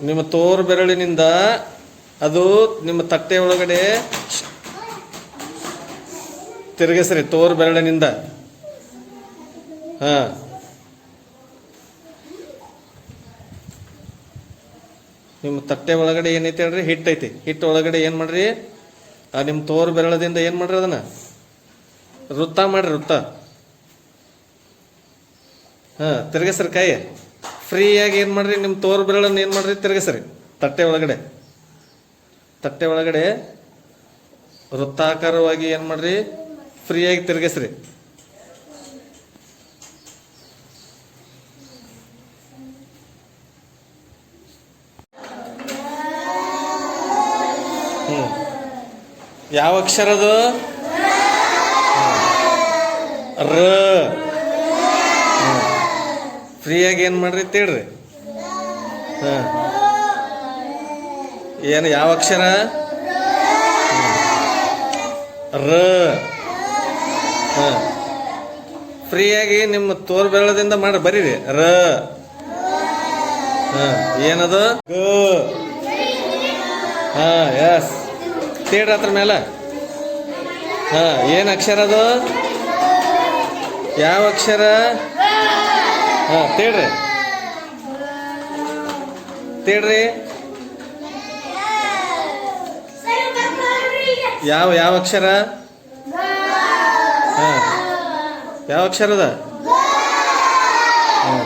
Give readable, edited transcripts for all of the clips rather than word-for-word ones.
ನಿಮ್ಮ ತೋರು ಬೆರಳಿನಿಂದ ಅದು ನಿಮ್ಮ ತಟ್ಟೆ ಒಳಗಡೆ ತಿರುಗಿಸ್ರಿ. ತೋರು ಬೆರಳಿನಿಂದ ಹಾಂ, ನಿಮ್ಮ ತಟ್ಟೆ ಒಳಗಡೆ ಏನೈತಿ ಹೇಳ್ರಿ, ಹಿಟ್ಟೈತಿ. ಹಿಟ್ಟು ಒಳಗಡೆ ಏನು ಮಾಡ್ರಿ, ನಿಮ್ಮ ತೋರು ಬೆರಳದಿಂದ ಏನು ಮಾಡ್ರಿ, ಅದನ್ನು ವೃತ್ತ ಮಾಡ್ರಿ, ವೃತ್ತ. ಹಾಂ, ತಿರುಗಿಸ್ರಿ ಕೈ ಫ್ರೀಯಾಗಿ. ಏನು ಮಾಡ್ರಿ, ನಿಮ್ಮ ತೋರು ಬೆರಳನ್ನು ಏನು ಮಾಡ್ರಿ, ತಿರುಗಿಸ್ರಿ ತಟ್ಟೆ ಒಳಗಡೆ. ತಟ್ಟೆ ಒಳಗಡೆ ವೃತ್ತಾಕಾರವಾಗಿ ಏನು ಮಾಡ್ರಿ, ಫ್ರೀಯಾಗಿ ತಿರುಗಿಸ್ರಿ. ಯಾವ ಅಕ್ಷರ ಅದು? ರ. ಫ್ರೀಯಾಗಿ ಏನು ಮಾಡ್ರಿ, ತೇಳ್ರಿ. ಹಾಂ, ಏನು ಯಾವ ಅಕ್ಷರ? ರ. ಹಾಂ, ಫ್ರೀಯಾಗಿ ನಿಮ್ಮ ತೋರು ಬೆರಳದಿಂದ ಮಾಡ್ರಿ, ಬರೀರಿ. ರ. ಹಾಂ, ಏನದು? ಗ. ಹಾಂ, ಎಸ್. ತೇಡ್ರಿ ಅದ್ರ ಮೇಲೆ. ಹಾಂ, ಏನು ಅಕ್ಷರ ಅದು? ಯಾವ ಅಕ್ಷರ? ಹಾಂ, ತೇಡ್ರಿ, ತೇಡ್ರಿ. ಯಾವ ಯಾವ ಅಕ್ಷರ? ಹಾಂ, ಯಾವ ಅಕ್ಷರ ಅದ? ಹಾಂ,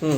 ಹ್ಞೂ